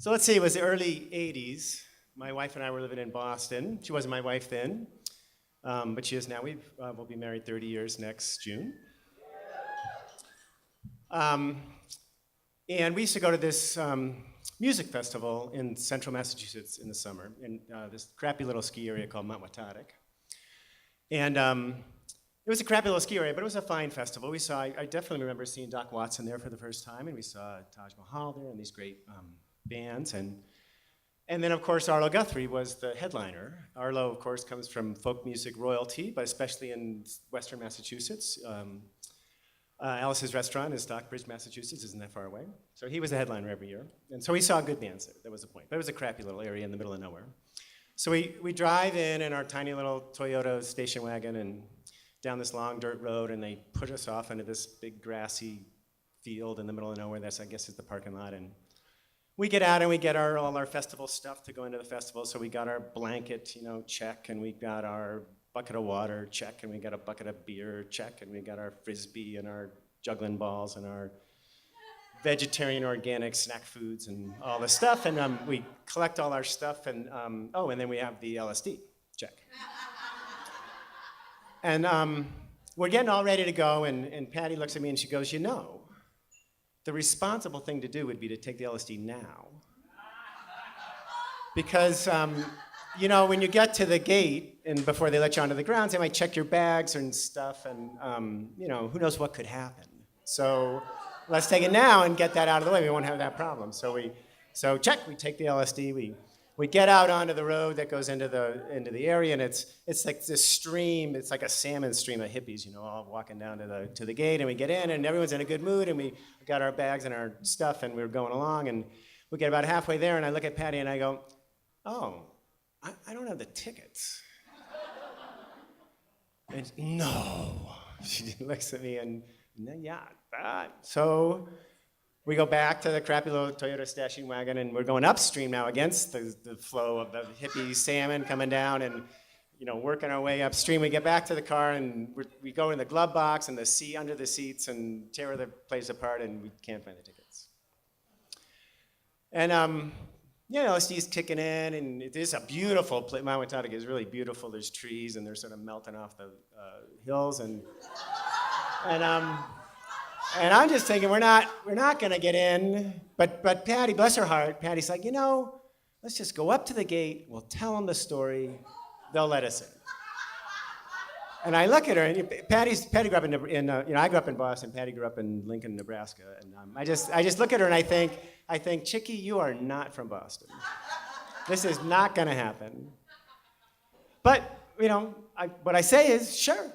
So let's see, it was the early 80s. My wife and I were living in Boston. She wasn't my wife then, but she is now. We'll be married 30 years next June. And we used to go to this music festival in central Massachusetts in the summer, in this crappy little ski area called Mount Watatic. And it was a crappy little ski area, but it was a fine festival. I definitely remember seeing Doc Watson there for the first time, and we saw Taj Mahal there and these great bands. And then, of course, Arlo Guthrie was the headliner. Arlo, of course, comes from folk music royalty, but especially in western Massachusetts. Alice's Restaurant is Stockbridge, Massachusetts, isn't that far away. So he was the headliner every year. And so we saw good bands there, that was the point. But it was a crappy little area in the middle of nowhere. So we drive in our tiny little Toyota station wagon and down this long dirt road, and they put us off into this big grassy field in the middle of nowhere. That's, I guess, is the parking lot. And we get out and we get all our festival stuff to go into the festival. So we got our blanket, check, and we got our bucket of water, check, and we got a bucket of beer, check, and we got our Frisbee and our juggling balls and our vegetarian organic snack foods and all this stuff. And we collect all our stuff, and and then we have the LSD, check. And we're getting all ready to go, and Patty looks at me and she goes, the responsible thing to do would be to take the LSD now. Because, when you get to the gate and before they let you onto the grounds, they might check your bags and stuff, and, who knows what could happen. So let's take it now and get that out of the way. We won't have that problem. So we take the LSD, we get out onto the road that goes into the area, and it's like this stream. It's like a salmon stream of hippies, all walking down to the gate, and we get in, and everyone's in a good mood, and we got our bags and our stuff, and we're going along, and we get about halfway there, and I look at Patty and I go, "Oh, I don't have the tickets." And no, she looks at me and so. We go back to the crappy little Toyota station wagon, and we're going upstream now against the flow of the hippie salmon coming down, and working our way upstream. We get back to the car, and we go in the glove box and the seat under the seats and tear the place apart, and we can't find the tickets. And LSD's kicking in, and it is a beautiful place. Mount Watatic is really beautiful. There's trees, and they're sort of melting off the hills, and I'm just thinking, we're not going to get in. But Patty, bless her heart, Patty's like, let's just go up to the gate. We'll tell them the story. They'll let us in. And I look at her, and Patty grew up I grew up in Boston. Patty grew up in Lincoln, Nebraska. And I just look at her and I think, Chickie, you are not from Boston. This is not going to happen. But what I say is, sure.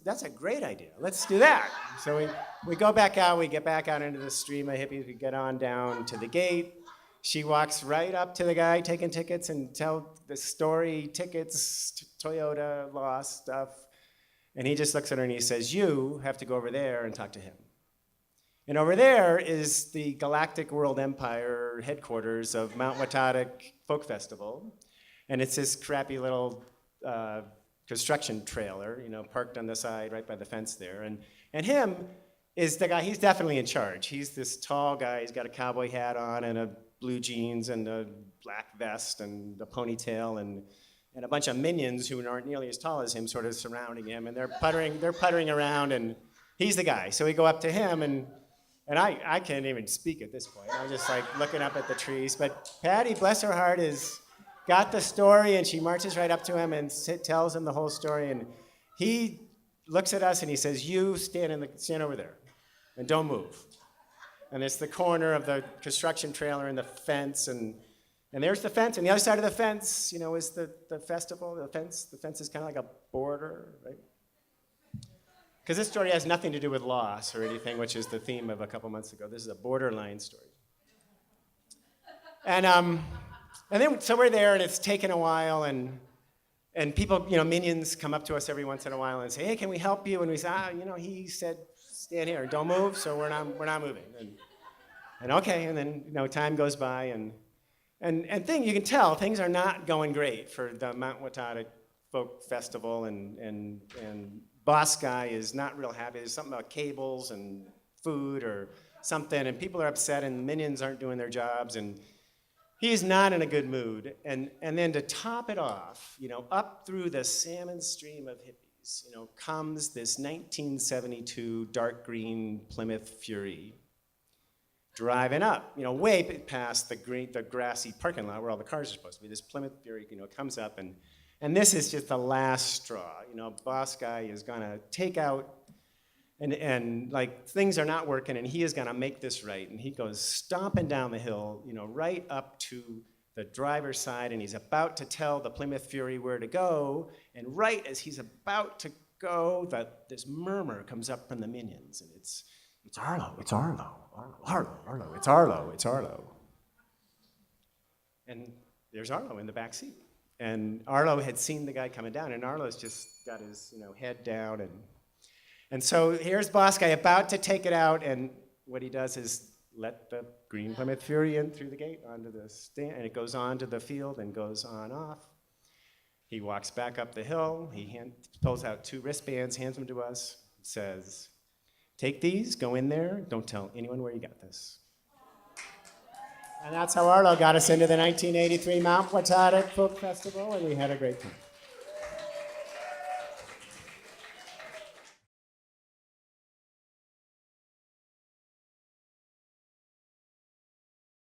That's a great idea. Let's do that. So we go back out. We get back out into the stream of hippies. We get on down to the gate. She walks right up to the guy taking tickets and tell the story, tickets, Toyota, lost stuff. And he just looks at her and he says, "You have to go over there and talk to him." And over there is the Galactic World Empire headquarters of Mount Watatic Folk Festival. And it's this crappy little construction trailer, parked on the side right by the fence there. And him is the guy, he's definitely in charge. He's this tall guy, he's got a cowboy hat on and a blue jeans and a black vest and a ponytail and a bunch of minions who aren't nearly as tall as him sort of surrounding him, and they're puttering around, and he's the guy. So we go up to him, and I can't even speak at this point. I'm just like looking up at the trees. But Patty, bless her heart, got the story, and she marches right up to him and tells him the whole story, and he looks at us and he says, "You stand over there and don't move." And it's the corner of the construction trailer and the fence, and there's the fence, and the other side of the fence, is the festival. The fence is kind of like a border, right? Because this story has nothing to do with loss or anything, which is the theme of a couple months ago. This is a borderline story. And then, so we're there, and it's taken a while, and people, minions come up to us every once in a while and say, "Hey, can we help you?" And we say, he said, "Stand here, don't move," so we're not moving. And okay, and then, time goes by, and you can tell things are not going great for the Mount Watatic Folk Festival, and boss guy is not real happy. There's something about cables and food or something, and people are upset, and minions aren't doing their jobs, and He's not in a good mood. And then to top it off, up through the salmon stream of hippies, comes this 1972 dark green Plymouth Fury driving up, way past the grassy parking lot where all the cars are supposed to be. This Plymouth Fury, comes up, and this is just the last straw. Boss guy is gonna take out, and like things are not working, and he is gonna make this right. And he goes stomping down the hill, right up to the driver's side, and he's about to tell the Plymouth Fury where to go. And right as he's about to go, this murmur comes up from the minions, and it's Arlo, it's Arlo, Arlo, it's Arlo, it's Arlo. And there's Arlo in the back seat. And Arlo had seen the guy coming down, and Arlo's just got his head down. And so here's Boss Guy about to take it out, and what he does is let the green Plymouth Fury in through the gate onto the stand, and it goes on to the field and goes on off. He walks back up the hill, he pulls out 2 wristbands, hands them to us, says, "Take these, go in there, don't tell anyone where you got this." And that's how Arlo got us into the 1983 Mount Platonic Folk Festival, and we had a great time.